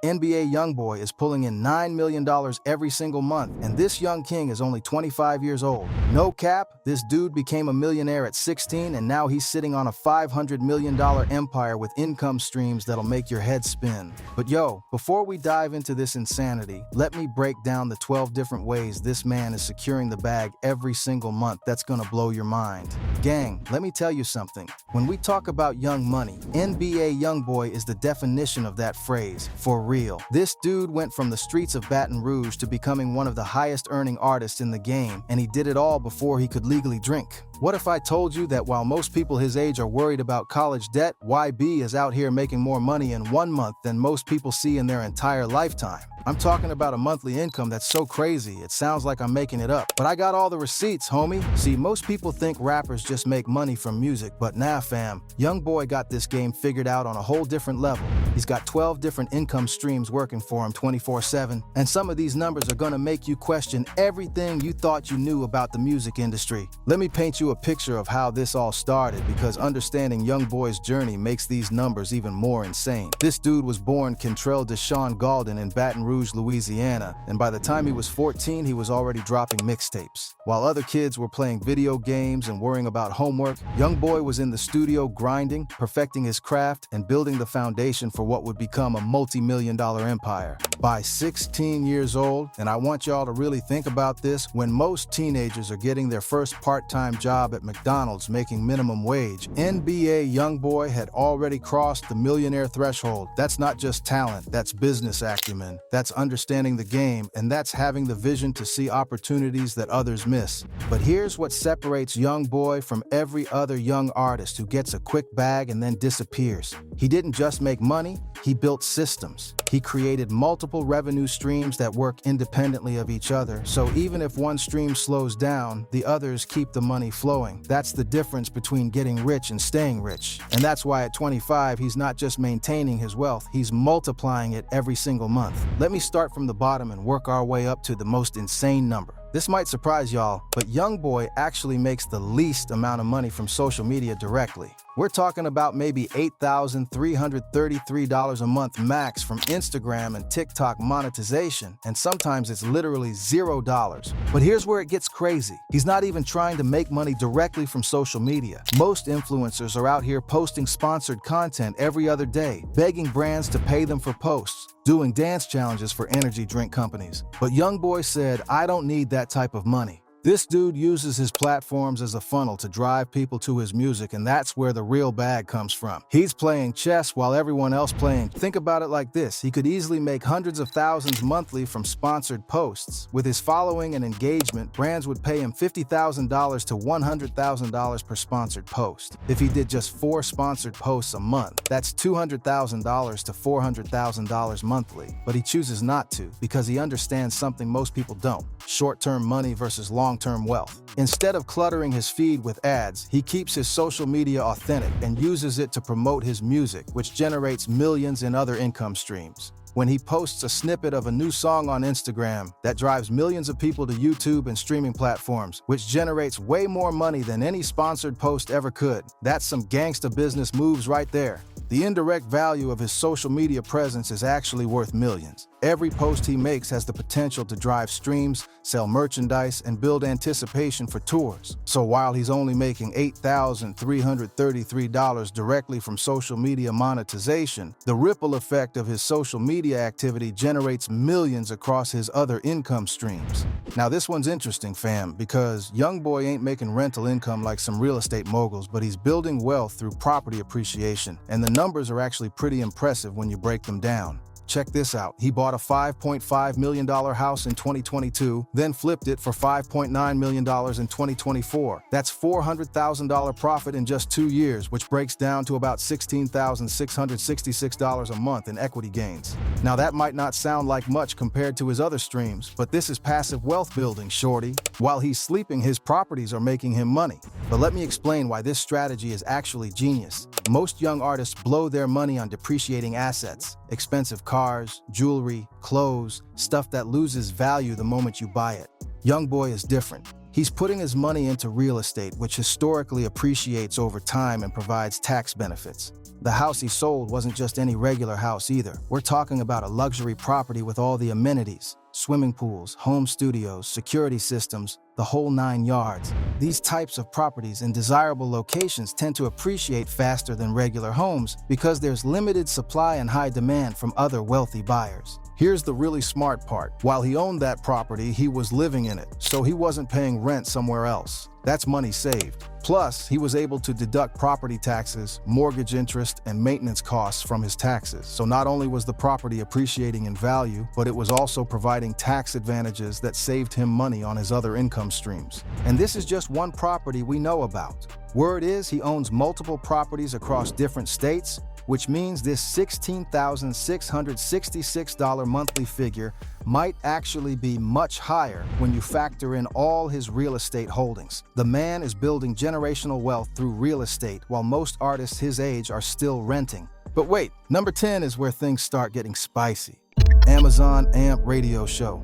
NBA Youngboy is pulling in $9 million every single month, and this young king is only 25 years old. No cap, this dude became a millionaire at 16, and now he's sitting on a $500 million empire with income streams that'll make your head spin. But yo, before we dive into this insanity, let me break down the 12 different ways this man is securing the bag every single month that's gonna blow your mind. Gang, let me tell you something. When we talk about young money, NBA Youngboy is the definition of that phrase, for real. This dude went from the streets of Baton Rouge to becoming one of the highest earning artists in the game, and he did it all before he could legally drink. What if I told you that while most people his age are worried about college debt, YB is out here making more money in 1 month than most people see in their entire lifetime? I'm talking about a monthly income that's so crazy, it sounds like I'm making it up. But I got all the receipts, homie. See, most people think rappers just make money from music, but nah fam, Youngboy got this game figured out on a whole different level. He's got 12 different income streams working for him 24/7, and some of these numbers are gonna make you question everything you thought you knew about the music industry. Let me paint you a picture of how this all started, because understanding Youngboy's journey makes these numbers even more insane. This dude was born Kentrell Deshaun Gaulden in Baton Rouge, Louisiana, and by the time he was 14, he was already dropping mixtapes. While other kids were playing video games and worrying about homework, Youngboy was in the studio grinding, perfecting his craft, and building the foundation for what would become a multi-million-dollar empire. By 16 years old, and I want y'all to really think about this, when most teenagers are getting their first part-time job at McDonald's making minimum wage, NBA Youngboy had already crossed the millionaire threshold. That's not just talent, that's business acumen, that's understanding the game, and that's having the vision to see opportunities that others miss. But here's what separates Youngboy from every other young artist who gets a quick bag and then disappears. He didn't just make money, he built systems. He created multiple revenue streams that work independently of each other, so even if one stream slows down, the others keep the money flowing. That's the difference between getting rich and staying rich. And that's why at 25, he's not just maintaining his wealth, he's multiplying it every single month. Let me start from the bottom and work our way up to the most insane number. This might surprise y'all, but Youngboy actually makes the least amount of money from social media directly. We're talking about maybe $8,333 a month max from Instagram and TikTok monetization, and sometimes it's literally $0. But here's where it gets crazy. He's not even trying to make money directly from social media. Most influencers are out here posting sponsored content every other day, begging brands to pay them for posts, doing dance challenges for energy drink companies. But Youngboy said, I don't need that type of money. This dude uses his platforms as a funnel to drive people to his music, and that's where the real bag comes from. He's playing chess while everyone else playing. Think about it like this. He could easily make hundreds of thousands monthly from sponsored posts. With his following and engagement, brands would pay him $50,000 to $100,000 per sponsored post. If he did just 4 sponsored posts a month, that's $200,000 to $400,000 monthly. But he chooses not to, because he understands something most people don't: short-term money versus long-term wealth. Instead of cluttering his feed with ads, he keeps his social media authentic and uses it to promote his music, which generates millions in other income streams. When he posts a snippet of a new song on Instagram, that drives millions of people to YouTube and streaming platforms, which generates way more money than any sponsored post ever could. That's some gangsta business moves right there. The indirect value of his social media presence is actually worth millions. Every post he makes has the potential to drive streams, sell merchandise, and build anticipation for tours. So while he's only making $8,333 directly from social media monetization, the ripple effect of his social media activity generates millions across his other income streams. Now this one's interesting, fam, because Youngboy ain't making rental income like some real estate moguls, but he's building wealth through property appreciation, and the numbers are actually pretty impressive when you break them down. Check this out. He bought a $5.5 million house in 2022, then flipped it for $5.9 million in 2024. That's $400,000 profit in just 2 years, which breaks down to about $16,666 a month in equity gains. Now that might not sound like much compared to his other streams, but this is passive wealth building, shorty. While he's sleeping, his properties are making him money. But let me explain why this strategy is actually genius. Most young artists blow their money on depreciating assets, expensive cars, jewelry, clothes, stuff that loses value the moment you buy it. Youngboy is different. He's putting his money into real estate, which historically appreciates over time and provides tax benefits. The house he sold wasn't just any regular house either. We're talking about a luxury property with all the amenities: swimming pools, home studios, security systems, the whole 9 yards. These types of properties in desirable locations tend to appreciate faster than regular homes because there's limited supply and high demand from other wealthy buyers. Here's the really smart part. While he owned that property, he was living in it, so he wasn't paying rent somewhere else. That's money saved. Plus, he was able to deduct property taxes, mortgage interest, and maintenance costs from his taxes. So not only was the property appreciating in value, but it was also providing tax advantages that saved him money on his other income streams. And this is just one property we know about. Word is he owns multiple properties across different states, which means this $16,666 monthly figure might actually be much higher when you factor in all his real estate holdings. The man is building generational wealth through real estate, while most artists his age are still renting. But wait, number 10 is where things start getting spicy. Amazon AMP radio show.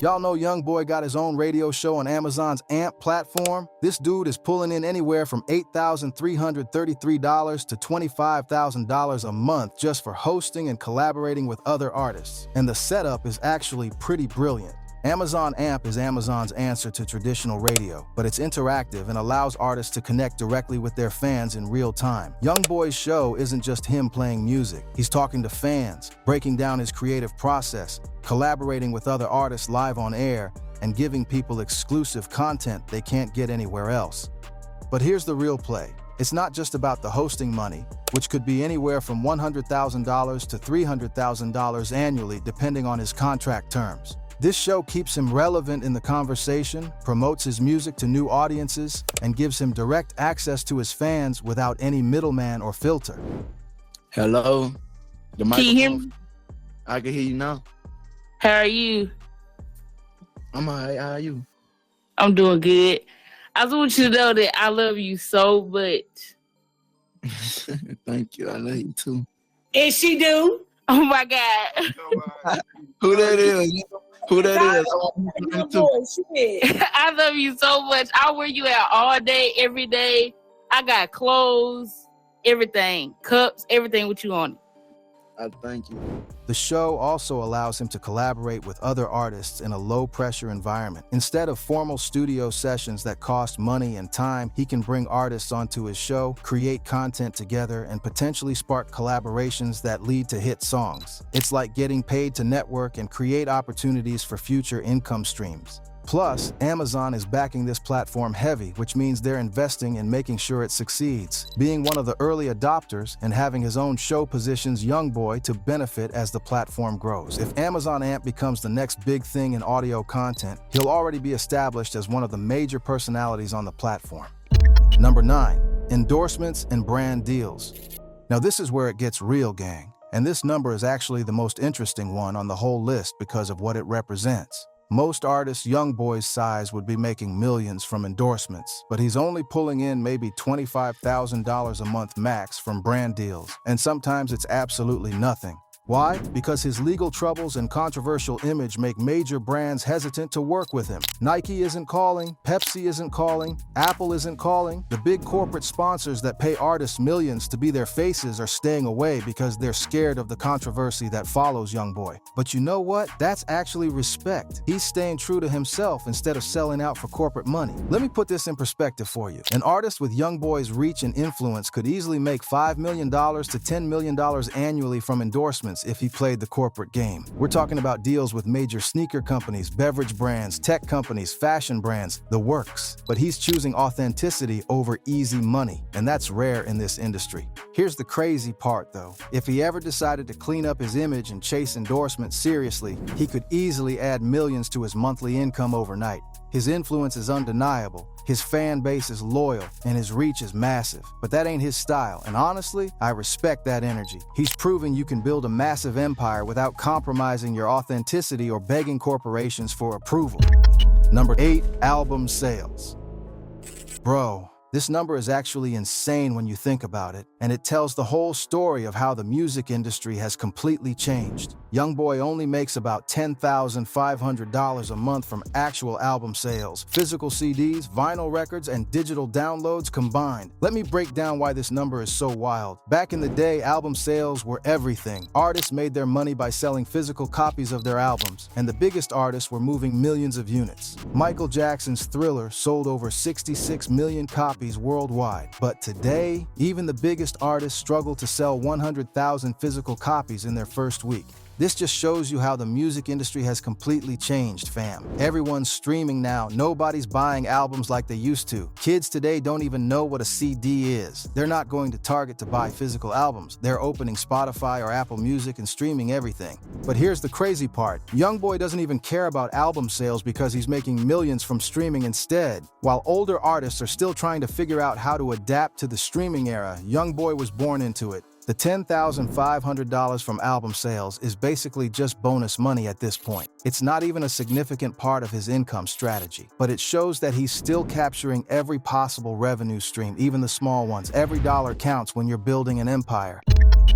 Y'all know Youngboy got his own radio show on Amazon's AMP platform? This dude is pulling in anywhere from $8,333 to $25,000 a month just for hosting and collaborating with other artists. And the setup is actually pretty brilliant. Amazon AMP is Amazon's answer to traditional radio, but it's interactive and allows artists to connect directly with their fans in real time. Youngboy's show isn't just him playing music. He's talking to fans, breaking down his creative process, collaborating with other artists live on air, and giving people exclusive content they can't get anywhere else. But here's the real play. It's not just about the hosting money, which could be anywhere from $100,000 to $300,000 annually depending on his contract terms. This show keeps him relevant in the conversation, promotes his music to new audiences, and gives him direct access to his fans without any middleman or filter. Hello? The Can you hear me? I can hear you now. How are you? I'm all right. How are you? I'm doing good. I just want you to know that I love you so much. Thank you. I love you too. And she do. Oh my God. Who that is? Who that is? I love you so much. I wear you out all day, every day. I got clothes, everything, cups, everything with you on it. I thank you. The show also allows him to collaborate with other artists in a low-pressure environment. Instead of formal studio sessions that cost money and time, he can bring artists onto his show, create content together, and potentially spark collaborations that lead to hit songs. It's like getting paid to network and create opportunities for future income streams. Plus, Amazon is backing this platform heavy, which means they're investing in making sure it succeeds. Being one of the early adopters and having his own show positions Youngboy to benefit as the platform grows. If Amazon AMP becomes the next big thing in audio content, he'll already be established as one of the major personalities on the platform. Number 9, endorsements and brand deals. Now this is where it gets real, gang. And this number is actually the most interesting one on the whole list because of what it represents. Most artists Youngboy's size would be making millions from endorsements, but he's only pulling in maybe $25,000 a month max from brand deals, and sometimes it's absolutely nothing. Why? Because his legal troubles and controversial image make major brands hesitant to work with him. Nike isn't calling, Pepsi isn't calling, Apple isn't calling. The big corporate sponsors that pay artists millions to be their faces are staying away because they're scared of the controversy that follows Youngboy. But you know what? That's actually respect. He's staying true to himself instead of selling out for corporate money. Let me put this in perspective for you. An artist with Youngboy's reach and influence could easily make $5 million to $10 million annually from endorsements if he played the corporate game. We're talking about deals with major sneaker companies, beverage brands, tech companies, fashion brands, the works. But he's choosing authenticity over easy money, and that's rare in this industry. Here's the crazy part though. If he ever decided to clean up his image and chase endorsements seriously, he could easily add millions to his monthly income overnight. His influence is undeniable, his fan base is loyal, and his reach is massive. But that ain't his style, and honestly, I respect that energy. He's proven you can build a massive empire without compromising your authenticity or begging corporations for approval. Number 8, album sales. Bro, This number is actually insane when you think about it, and it tells the whole story of how the music industry has completely changed. Youngboy only makes about $10,500 a month from actual album sales, physical CDs, vinyl records, and digital downloads combined. Let me break down why this number is so wild. Back in the day, album sales were everything. Artists made their money by selling physical copies of their albums, and the biggest artists were moving millions of units. Michael Jackson's Thriller sold over 66 million copies worldwide. But today, even the biggest artists struggle to sell 100,000 physical copies in their first week. This just shows you how the music industry has completely changed, fam. Everyone's streaming now. Nobody's buying albums like they used to. Kids today don't even know what a CD is. They're not going to Target to buy physical albums. They're opening Spotify or Apple Music and streaming everything. But here's the crazy part. Youngboy doesn't even care about album sales because he's making millions from streaming instead. While older artists are still trying to figure out how to adapt to the streaming era, Youngboy was born into it. The $10,500 from album sales is basically just bonus money at this point. It's not even a significant part of his income strategy, but it shows that he's still capturing every possible revenue stream, even the small ones. Every dollar counts when you're building an empire.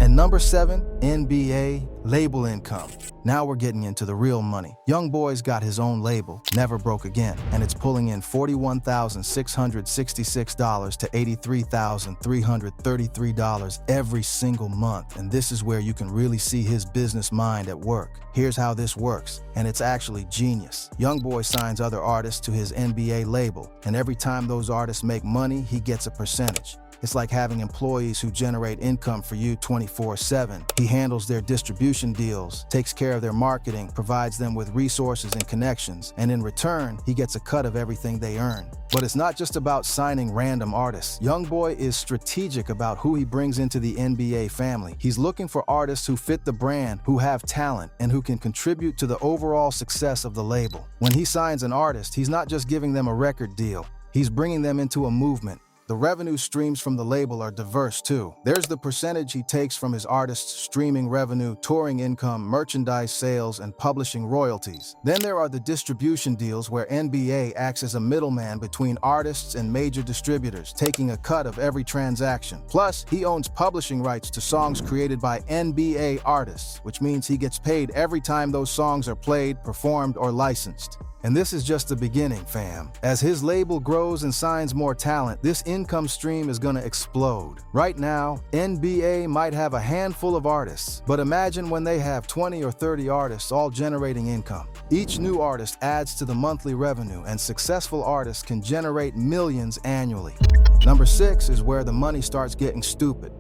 And number 7, NBA label income. Now we're getting into the real money. Youngboy's got his own label, Never Broke Again, and it's pulling in $41,666 to $83,333 every single month. And this is where you can really see his business mind at work. Here's how this works, and it's actually genius. Youngboy signs other artists to his NBA label, and every time those artists make money, he gets a percentage. It's like having employees who generate income for you 24/7. He handles their distribution deals, takes care of their marketing, provides them with resources and connections, and in return, he gets a cut of everything they earn. But it's not just about signing random artists. Youngboy is strategic about who he brings into the NBA family. He's looking for artists who fit the brand, who have talent, and who can contribute to the overall success of the label. When he signs an artist, he's not just giving them a record deal. He's bringing them into a movement. The revenue streams from the label are diverse too. There's the percentage he takes from his artists' streaming revenue, touring income, merchandise sales, and publishing royalties. Then there are the distribution deals where NBA acts as a middleman between artists and major distributors, taking a cut of every transaction. Plus, he owns publishing rights to songs created by NBA artists, which means he gets paid every time those songs are played, performed, or licensed. And this is just the beginning, fam. As his label grows and signs more talent, this income stream is gonna explode. Right now, NBA might have a handful of artists, but imagine when they have 20 or 30 artists all generating income. Each new artist adds to the monthly revenue, and successful artists can generate millions annually. Number 6 is where the money starts getting stupid.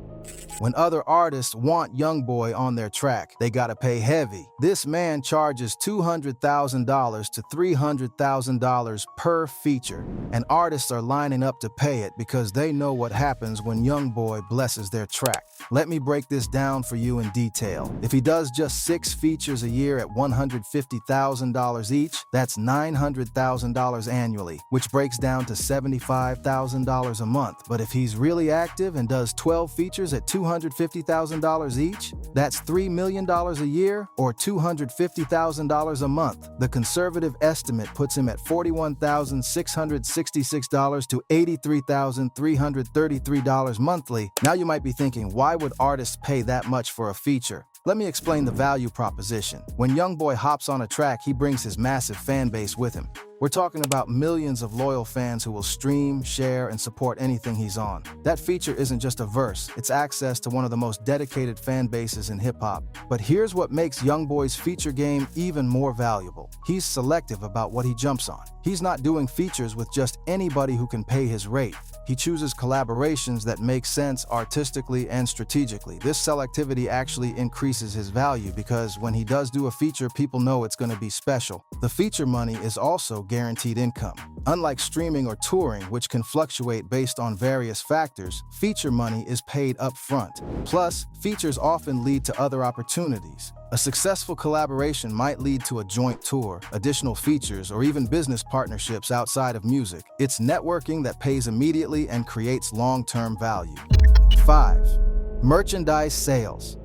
When other artists want Youngboy on their track, they gotta pay heavy. This man charges $200,000 to $300,000 per feature, and artists are lining up to pay it because they know what happens when Youngboy blesses their track. Let me break this down for you in detail. If he does just 6 features a year at $150,000 each, that's $900,000 annually, which breaks down to $75,000 a month. But if he's really active and does 12 features at $250,000 each, that's $3 million a year or $250,000 a month. The conservative estimate puts him at $41,666 to $83,333 monthly. Now you might be thinking, why would artists pay that much for a feature? Let me explain the value proposition. When Youngboy hops on a track, he brings his massive fan base with him. We're talking about millions of loyal fans who will stream, share, and support anything he's on. That feature isn't just a verse, it's access to one of the most dedicated fan bases in hip-hop. But here's what makes Youngboy's feature game even more valuable. He's selective about what he jumps on. He's not doing features with just anybody who can pay his rate. He chooses collaborations that make sense artistically and strategically. This selectivity actually increases his value because when he does do a feature, people know it's going to be special. The feature money is also guaranteed income. Unlike streaming or touring, which can fluctuate based on various factors, feature money is paid up front. Plus, features often lead to other opportunities. A successful collaboration might lead to a joint tour, additional features, or even business partnerships outside of music. It's networking that pays immediately and creates long-term value. 5. Merchandise sales.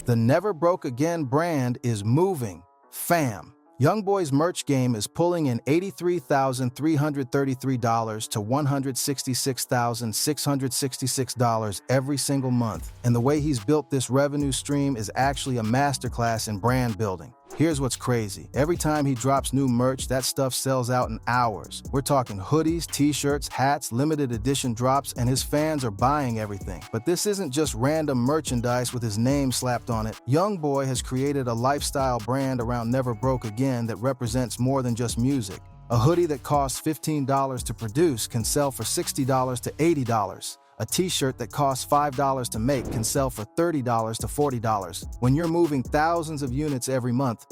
The Never Broke Again brand is moving. Fam. Youngboy's merch game is pulling in $83,333 to $166,666 every single month, and the way he's built this revenue stream is actually a masterclass in brand building. Here's what's crazy. Every time he drops new merch, that stuff sells out in hours. We're talking hoodies, t-shirts, hats, limited edition drops, and his fans are buying everything. But this isn't just random merchandise with his name slapped on it. Youngboy has created a lifestyle brand around Never Broke Again that represents more than just music. A hoodie that costs $15 to produce can sell for $60 to $80. A t-shirt that costs $5 to make can sell for $30 to $40. When you're moving thousands of units every month,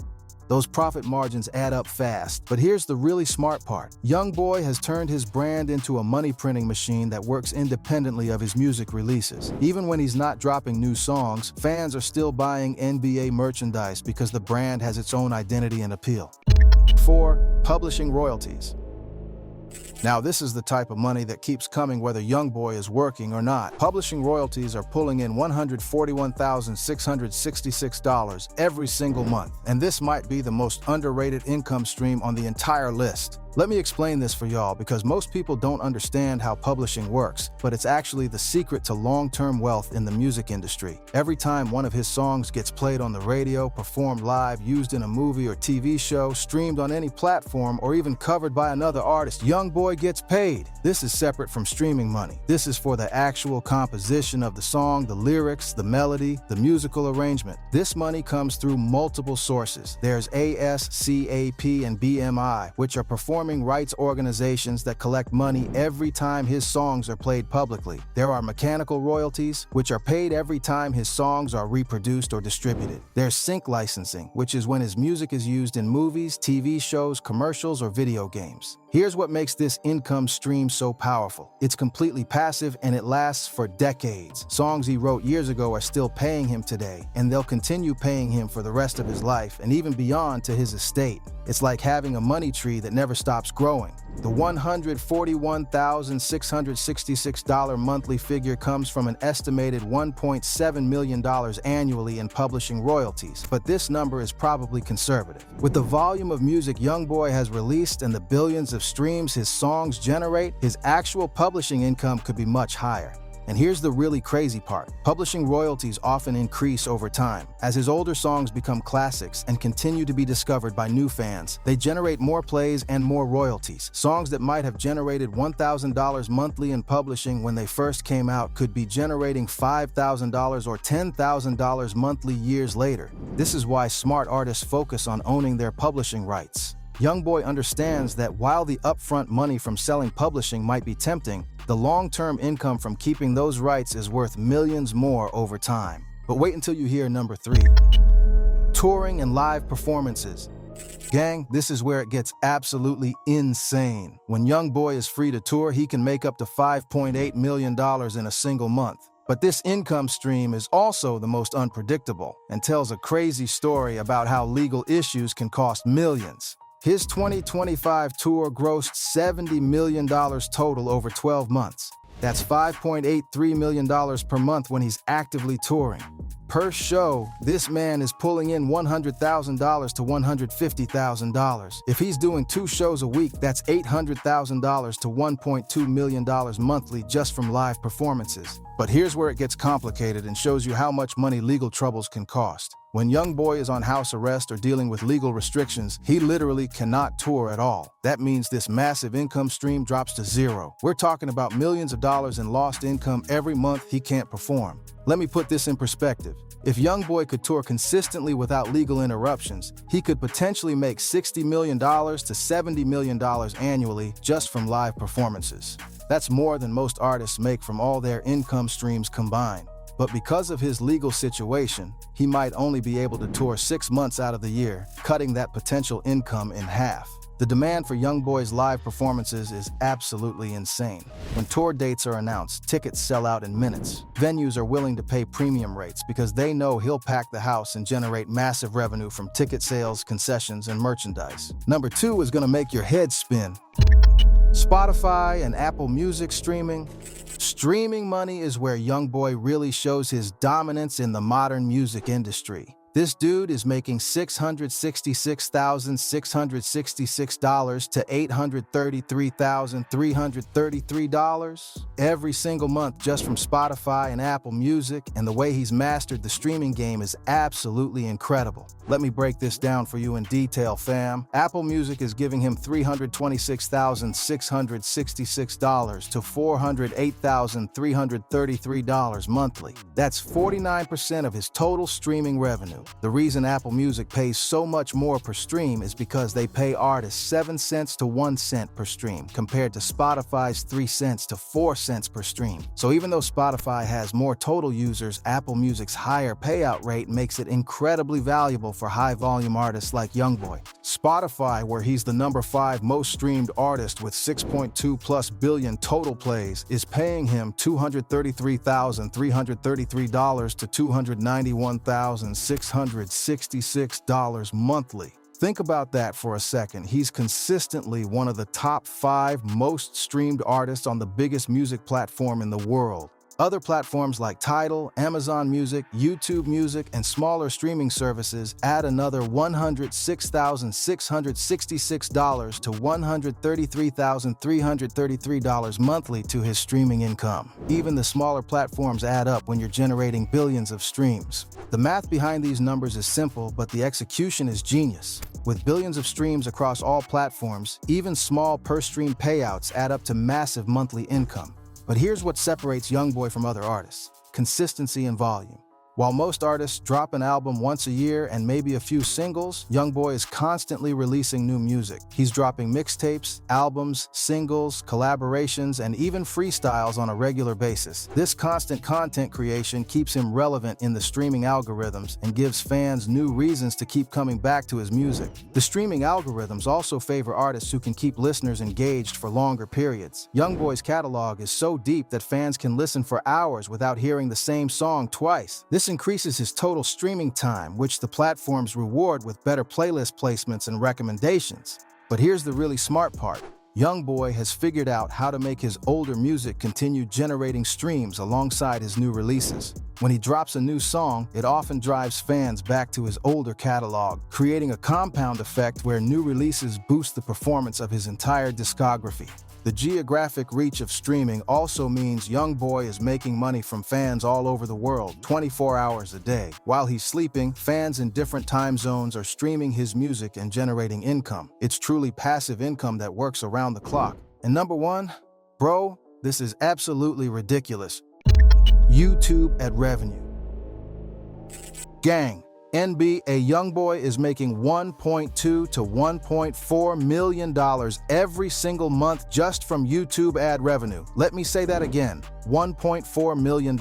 those profit margins add up fast. But here's the really smart part. Youngboy has turned his brand into a money printing machine that works independently of his music releases. Even when he's not dropping new songs, fans are still buying NBA merchandise because the brand has its own identity and appeal. 4. Publishing royalties. Now, this is the type of money that keeps coming whether Youngboy is working or not. Publishing royalties are pulling in $141,666 every single month, and this might be the most underrated income stream on the entire list. Let me explain this for y'all because most people don't understand how publishing works, but it's actually the secret to long-term wealth in the music industry. Every time one of his songs gets played on the radio, performed live, used in a movie or TV show, streamed on any platform, or even covered by another artist, Youngboy gets paid. This is separate from streaming money. This is for the actual composition of the song, the lyrics, the melody, the musical arrangement. This money comes through multiple sources. There's ASCAP and BMI, which are performing rights organizations that collect money every time his songs are played publicly. There are mechanical royalties, which are paid every time his songs are reproduced or distributed. There's sync licensing, which is when his music is used in movies, TV shows, commercials, or video games. Here's what makes this income stream so powerful. It's completely passive and it lasts for decades. Songs he wrote years ago are still paying him today, and they'll continue paying him for the rest of his life and even beyond to his estate. It's like having a money tree that never stops growing. The $141,666 monthly figure comes from an estimated $1.7 million annually in publishing royalties, but this number is probably conservative. With the volume of music Youngboy has released and the billions of streams his songs generate, his actual publishing income could be much higher. And here's the really crazy part. Publishing royalties often increase over time. As his older songs become classics and continue to be discovered by new fans, they generate more plays and more royalties. Songs that might have generated $1,000 monthly in publishing when they first came out could be generating $5,000 or $10,000 monthly years later. This is why smart artists focus on owning their publishing rights. Youngboy understands that while the upfront money from selling publishing might be tempting, the long-term income from keeping those rights is worth millions more over time. But wait until you hear number 3. Touring and live performances. Gang, this is where it gets absolutely insane. When Youngboy is free to tour, he can make up to $5.8 million in a single month. But this income stream is also the most unpredictable and tells a crazy story about how legal issues can cost millions. His 2025 tour grossed $70 million total over 12 months. That's $5.83 million per month when he's actively touring. Per show, this man is pulling in $100,000 to $150,000. If he's doing 2 shows a week, that's $800,000 to $1.2 million monthly just from live performances. But here's where it gets complicated and shows you how much money legal troubles can cost. When Youngboy is on house arrest or dealing with legal restrictions, he literally cannot tour at all. That means this massive income stream drops to zero. We're talking about millions of dollars in lost income every month he can't perform. Let me put this in perspective. If Youngboy could tour consistently without legal interruptions, he could potentially make $60 million to $70 million annually just from live performances. That's more than most artists make from all their income streams combined. But because of his legal situation, he might only be able to tour 6 months out of the year, cutting that potential income in half. The demand for Youngboy's live performances is absolutely insane. When tour dates are announced, tickets sell out in minutes. Venues are willing to pay premium rates because they know he'll pack the house and generate massive revenue from ticket sales, concessions, and merchandise. Number 2 is gonna make your head spin. Spotify and Apple Music streaming. Streaming money is where Youngboy really shows his dominance in the modern music industry. This dude is making $666,666 to $833,333 every single month just from Spotify and Apple Music, and the way he's mastered the streaming game is absolutely incredible. Let me break this down for you in detail, fam. Apple Music is giving him $326,666 to $408,333 monthly. That's 49% of his total streaming revenue. The reason Apple Music pays so much more per stream is because they pay artists 7 cents to 1 cent per stream, compared to Spotify's 3 cents to 4 cents per stream. So even though Spotify has more total users, Apple Music's higher payout rate makes it incredibly valuable for high-volume artists like Youngboy. Spotify, where he's the number 5 most streamed artist with 6.2+ billion total plays, is paying him $233,333 to $291,666 monthly. Think about that for a second. He's consistently one of the top 5 most streamed artists on the biggest music platform in the world. Other platforms like Tidal, Amazon Music, YouTube Music, and smaller streaming services add another $106,666 to $133,333 monthly to his streaming income. Even the smaller platforms add up when you're generating billions of streams. The math behind these numbers is simple, but the execution is genius. With billions of streams across all platforms, even small per-stream payouts add up to massive monthly income. But here's what separates Youngboy from other artists: consistency and volume. While most artists drop an album once a year and maybe a few singles, Youngboy is constantly releasing new music. He's dropping mixtapes, albums, singles, collaborations, and even freestyles on a regular basis. This constant content creation keeps him relevant in the streaming algorithms and gives fans new reasons to keep coming back to his music. The streaming algorithms also favor artists who can keep listeners engaged for longer periods. Youngboy's catalog is so deep that fans can listen for hours without hearing the same song twice. This increases his total streaming time, which the platforms reward with better playlist placements and recommendations. But here's the really smart part. Youngboy has figured out how to make his older music continue generating streams alongside his new releases. When he drops a new song, it often drives fans back to his older catalog, creating a compound effect where new releases boost the performance of his entire discography. The geographic reach of streaming also means Youngboy is making money from fans all over the world, 24 hours a day. While he's sleeping, fans in different time zones are streaming his music and generating income. It's truly passive income that works around the clock. And number 1, bro, this is absolutely ridiculous. YouTube ad revenue. Gang. NBA Youngboy is making $1.2 to $1.4 million every single month just from YouTube ad revenue. Let me say that again, $1.4 million.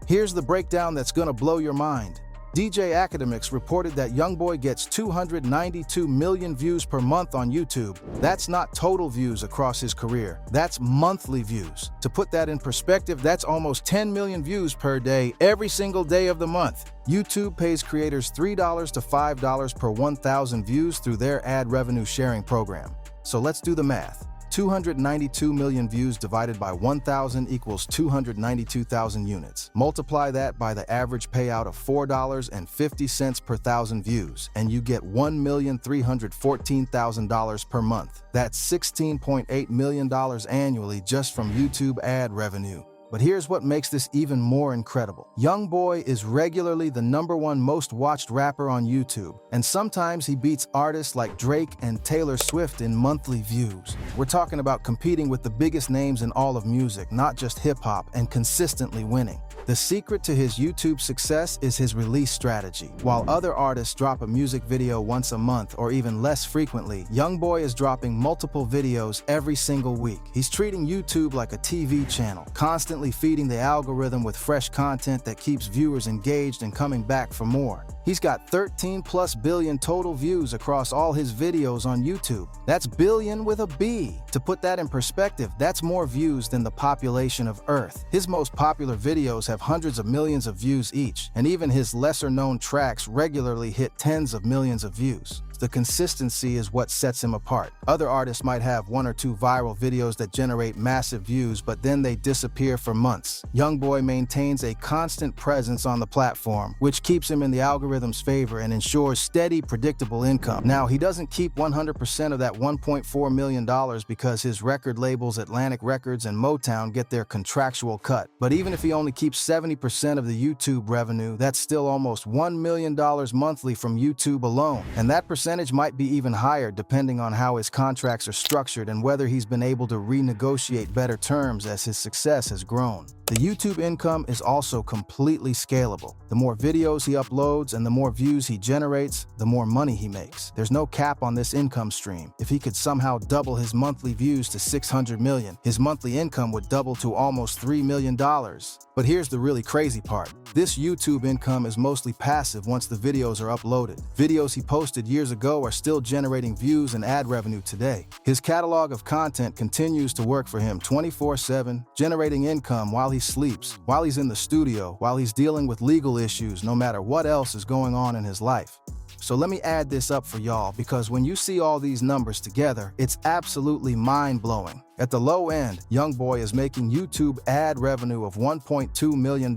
Here's the breakdown that's gonna blow your mind. DJ Academics reported that Youngboy gets 292 million views per month on YouTube. That's not total views across his career. That's monthly views. To put that in perspective, that's almost 10 million views per day, every single day of the month. YouTube pays creators $3 to $5 per 1,000 views through their ad revenue sharing program. So let's do the math. 292 million views divided by 1,000 equals 292,000 units. Multiply that by the average payout of $4.50 per 1,000 views, and you get $1,314,000 per month. That's $16.8 million annually just from YouTube ad revenue. But here's what makes this even more incredible. Youngboy is regularly the #1 most watched rapper on YouTube, and sometimes he beats artists like Drake and Taylor Swift in monthly views. We're talking about competing with the biggest names in all of music, not just hip-hop, and consistently winning. The secret to his YouTube success is his release strategy. While other artists drop a music video once a month or even less frequently, Youngboy is dropping multiple videos every single week. He's treating YouTube like a TV channel, constantly feeding the algorithm with fresh content that keeps viewers engaged and coming back for more. He's got 13+ billion total views across all his videos on YouTube. That's billion with a B. To put that in perspective, that's more views than the population of Earth. His most popular videos have hundreds of millions of views each, and even his lesser-known tracks regularly hit tens of millions of views. The consistency is what sets him apart. Other artists might have 1 or 2 viral videos that generate massive views, but then they disappear for months. Youngboy maintains a constant presence on the platform, which keeps him in the algorithm's favor and ensures steady, predictable income. Now, he doesn't keep 100% of that $1.4 million because his record labels Atlantic Records and Motown get their contractual cut. But even if he only keeps 70% of the YouTube revenue, that's still almost $1 million monthly from YouTube alone. And that percentage might be even higher depending on how his contracts are structured and whether he's been able to renegotiate better terms as his success has grown. The YouTube income is also completely scalable. The more videos he uploads and the more views he generates, the more money he makes. There's no cap on this income stream. If he could somehow double his monthly views to 600 million, his monthly income would double to almost $3 million. But here's the really crazy part. This YouTube income is mostly passive once the videos are uploaded. Videos he posted years ago are still generating views and ad revenue today. His catalog of content continues to work for him 24/7, generating income while he sleeps, while he's in the studio, while he's dealing with legal issues, no matter what else is going on in his life. So let me add this up for y'all, because when you see all these numbers together, it's absolutely mind-blowing. At the low end, Youngboy is making YouTube ad revenue of $1.2 million,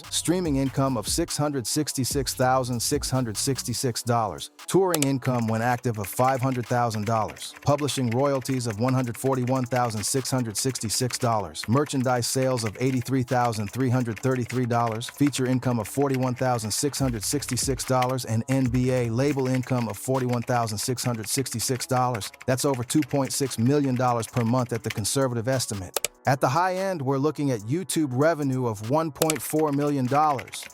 streaming income of $666,666, touring income when active of $500,000, publishing royalties of $141,666, merchandise sales of $83,333, feature income of $41,666, and NBA label income of $41,666. That's over $2.6 million per month at the conservative estimate. At the high end, we're looking at YouTube revenue of $1.4 million,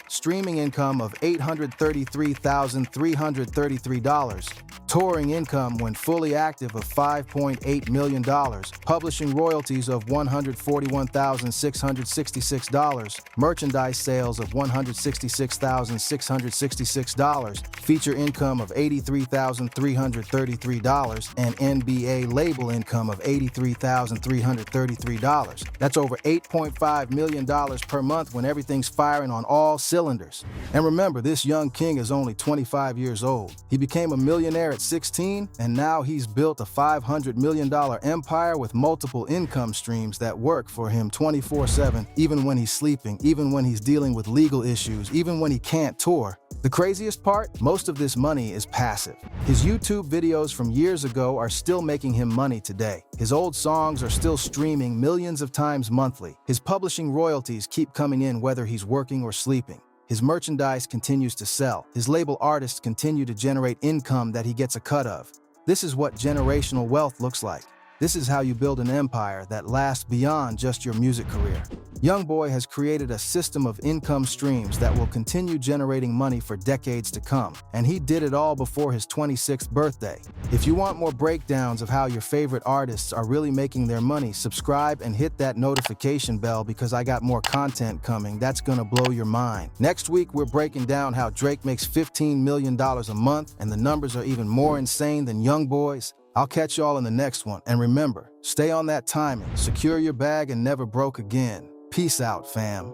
streaming income of $833,333, touring income when fully active of $5.8 million, publishing royalties of $141,666, merchandise sales of $166,666, feature income of $83,333, and NBA label income of $83,333. That's over $8.5 million per month when everything's firing on all cylinders. And remember, this young king is only 25 years old. He became a millionaire at 16, and now he's built a $500 million empire with multiple income streams that work for him 24/7, even when he's sleeping, even when he's dealing with legal issues, even when he can't tour. The craziest part? Most of this money is passive. His YouTube videos from years ago are still making him money today. His old songs are still streaming millions of times monthly. His publishing royalties keep coming in whether he's working or sleeping. His merchandise continues to sell. His label artists continue to generate income that he gets a cut of. This is what generational wealth looks like. This is how you build an empire that lasts beyond just your music career. Youngboy has created a system of income streams that will continue generating money for decades to come, and he did it all before his 26th birthday. If you want more breakdowns of how your favorite artists are really making their money, subscribe and hit that notification bell, because I got more content coming that's gonna blow your mind. Next week, we're breaking down how Drake makes $15 million a month, and the numbers are even more insane than Youngboy's. I'll catch y'all in the next one, and remember, stay on that timing, secure your bag, and never broke again. Peace out, fam.